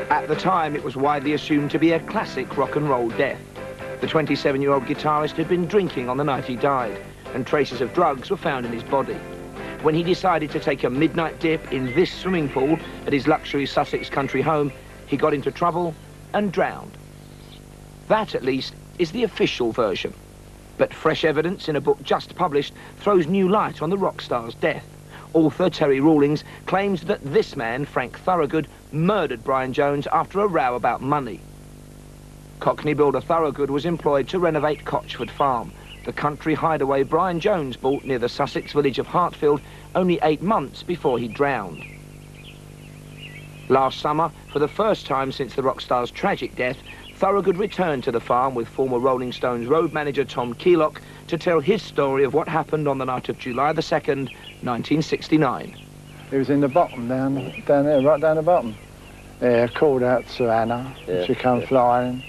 At the time, it was widely assumed to be a classic rock and roll death. The 27-year-old guitarist had been drinking on the night he died, and traces of drugs were found in his body. When he decided to take a midnight dip in this swimming pool at his luxury Sussex country home, he got into trouble and drowned. That, at least, is the official version. But fresh evidence in a book just published throws new light on the rock star's death. Author Terry Rawlings claims that this man, Frank Thorogood, murdered Brian Jones after a row about money. Cockney builder Thorogood was employed to renovate Cotchford Farm, the country hideaway Brian Jones bought near the Sussex village of Hartfield only 8 months before he drowned. Last summer, for the first time since the rock star's tragic death, Thorogood returned to the farm with former Rolling Stones road manager Tom Keylock to tell his story of what happened on the night of July the 2nd, 1969. He was in the bottom, down there, right down the bottom. Yeah, I called out to Anna. Yeah, she come flying.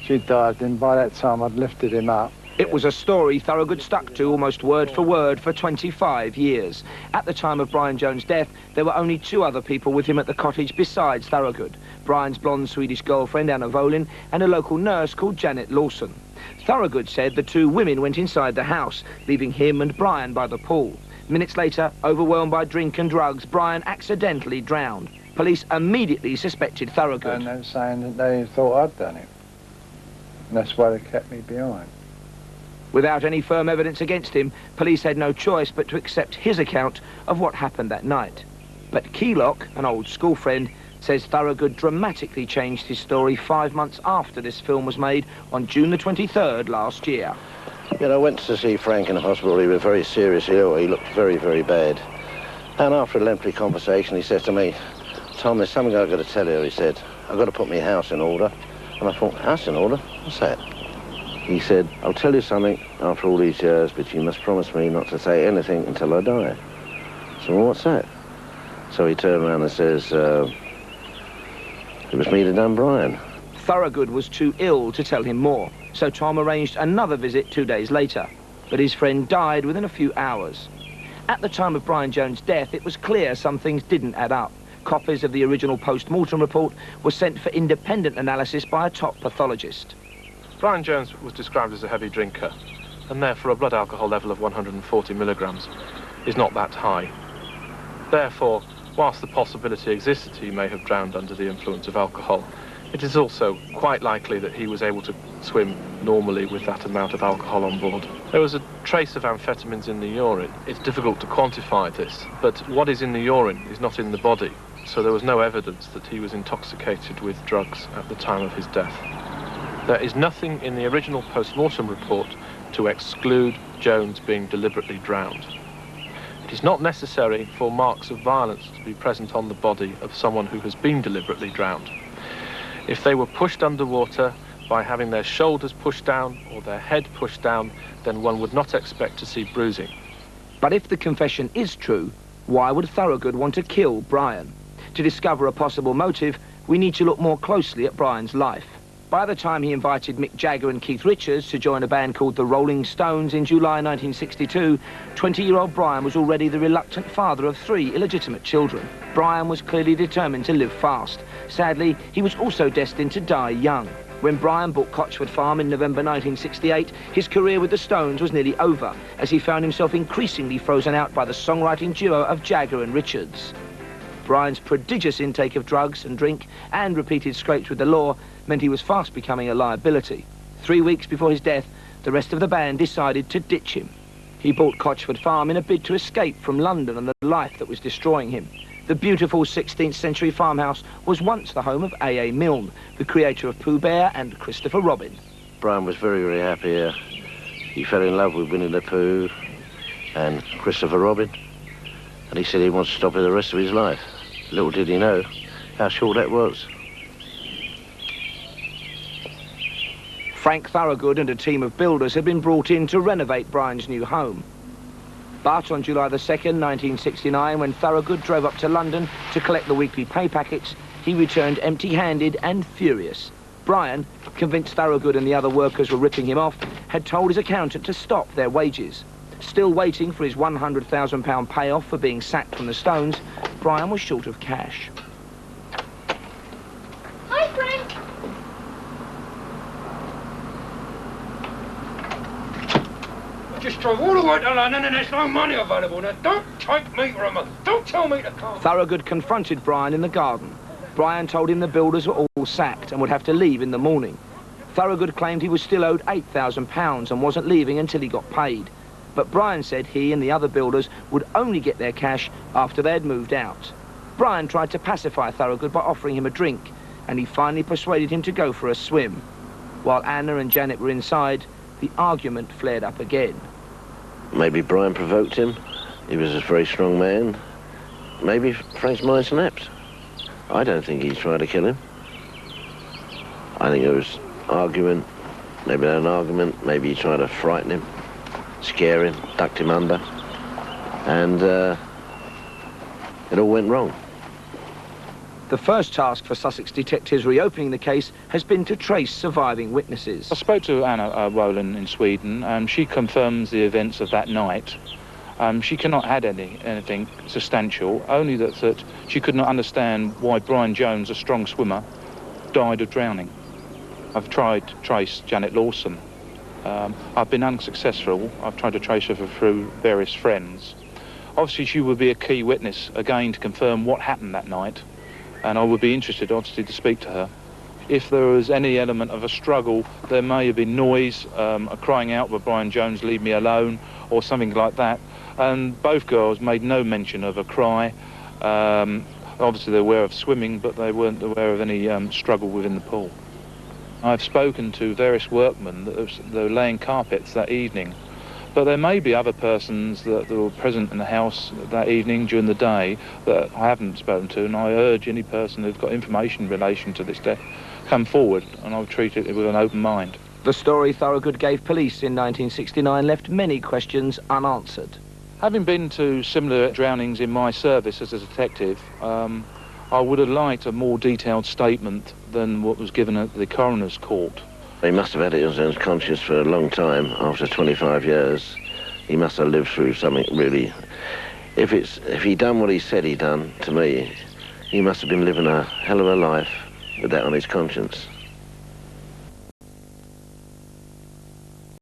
She dived in. By that time, I'd lifted him up. It was a story Thorogood stuck to almost word for word for 25 years. At the time of Brian Jones' death, there were only 2 other people with him at the cottage besides Thorogood: Brian's blonde Swedish girlfriend, Anna Volin, and a local nurse called Janet Lawson. Thorogood said the 2 women went inside the house, leaving him and Brian by the pool. Minutes later, overwhelmed by drink and drugs, Brian accidentally drowned. Police immediately suspected Thorogood. And they were saying that they thought I'd done it. And that's why they kept me behind. Without any firm evidence against him, police had no choice but to accept his account of what happened that night. But Keylock, an old school friend, says Thorogood dramatically changed his story 5 months after this film was made on June the 23rd last year. You know, I went to see Frank in the hospital. He was very seriously ill. He looked very, very bad. And after a lengthy conversation, he said to me, "Tom, there's something I've got to tell you," he said. "I've got to put my house in order." And I thought, house in order? What's that? He said, "I'll tell you something after all these years, but you must promise me not to say anything until I die." So, well, what's that? So he turned around and says, "It was me that done Brian." Thorogood was too ill to tell him more, so Tom arranged another visit 2 days later. But his friend died within a few hours. At the time of Brian Jones' death, it was clear some things didn't add up. Copies of the original post-mortem report were sent for independent analysis by a top pathologist. Brian Jones was described as a heavy drinker, and therefore a blood alcohol level of 140 milligrams is not that high. Therefore, whilst the possibility exists that he may have drowned under the influence of alcohol, it is also quite likely that he was able to swim normally with that amount of alcohol on board. There was a trace of amphetamines in the urine. It's difficult to quantify this, but what is in the urine is not in the body, so there was no evidence that he was intoxicated with drugs at the time of his death. There is nothing in the original post-mortem report to exclude Jones being deliberately drowned. It is not necessary for marks of violence to be present on the body of someone who has been deliberately drowned. If they were pushed underwater by having their shoulders pushed down or their head pushed down, then one would not expect to see bruising. But if the confession is true, why would Thorogood want to kill Brian? To discover a possible motive, we need to look more closely at Brian's life. By the time he invited Mick Jagger and Keith Richards to join a band called the Rolling Stones in July 1962, 20-year-old Brian was already the reluctant father of 3 illegitimate children. Brian was clearly determined to live fast. Sadly, he was also destined to die young. When Brian bought Cotchford Farm in November 1968, his career with the Stones was nearly over, as he found himself increasingly frozen out by the songwriting duo of Jagger and Richards. Brian's prodigious intake of drugs and drink and repeated scrapes with the law meant he was fast becoming a liability. 3 weeks before his death, the rest of the band decided to ditch him. He bought Cotchford Farm in a bid to escape from London and the life that was destroying him. The beautiful 16th century farmhouse was once the home of A.A. Milne, the creator of Pooh Bear and Christopher Robin. Brian was very, very happy here. He fell in love with Winnie the Pooh and Christopher Robin, and he said he wants to stop it the rest of his life. Little did he know how short that was. Frank Thorogood and a team of builders had been brought in to renovate Brian's new home. But on July the 2nd, 1969, when Thorogood drove up to London to collect the weekly pay packets, he returned empty-handed and furious. Brian, convinced Thorogood and the other workers were ripping him off, had told his accountant to stop their wages. Still waiting for his £100,000 payoff for being sacked from the Stones, Brian was short of cash. just drove all the way to London and there's no money available. Now, don't take me for a month. Don't tell me to come. Thorogood confronted Brian in the garden. Brian told him the builders were all sacked and would have to leave in the morning. Thorogood claimed he was still owed £8,000 and wasn't leaving until he got paid. But Brian said he and the other builders would only get their cash after they'd moved out. Brian tried to pacify Thorogood by offering him a drink, and he finally persuaded him to go for a swim. While Anna and Janet were inside, the argument flared up again. Maybe Brian provoked him. He was a very strong man. Maybe Frank's mind snapped. I don't think he tried to kill him. I think it was argument. Maybe they had an argument. Maybe he tried to frighten him, scare him, ducked him under. And it all went wrong. The first task for Sussex detectives reopening the case has been to trace surviving witnesses. I spoke to Anna Rowland in Sweden, and she confirms the events of that night. She cannot add anything substantial, only that she could not understand why Brian Jones, a strong swimmer, died of drowning. I've tried to trace Janet Lawson. I've been unsuccessful. I've tried to trace her through various friends. Obviously, she would be a key witness, again, to confirm what happened that night. And I would be interested, obviously, to speak to her. If there was any element of a struggle, there may have been noise, a crying out for Brian Jones, leave me alone, or something like that. And both girls made no mention of a cry. Obviously, they're aware of swimming, but they weren't aware of any struggle within the pool. I've spoken to various workmen that were laying carpets that evening. But there may be other persons that were present in the house that evening during the day that I haven't spoken to, and I urge any person who's got information in relation to this death come forward, and I'll treat it with an open mind. The story Thorogood gave police in 1969 left many questions unanswered. Having been to similar drownings in my service as a detective, I would have liked a more detailed statement than what was given at the coroner's court. He must have had it on his conscience for a long time, after 25 years. He must have lived through something really... If he done what he said he done, to me, he must have been living a hell of a life with that on his conscience.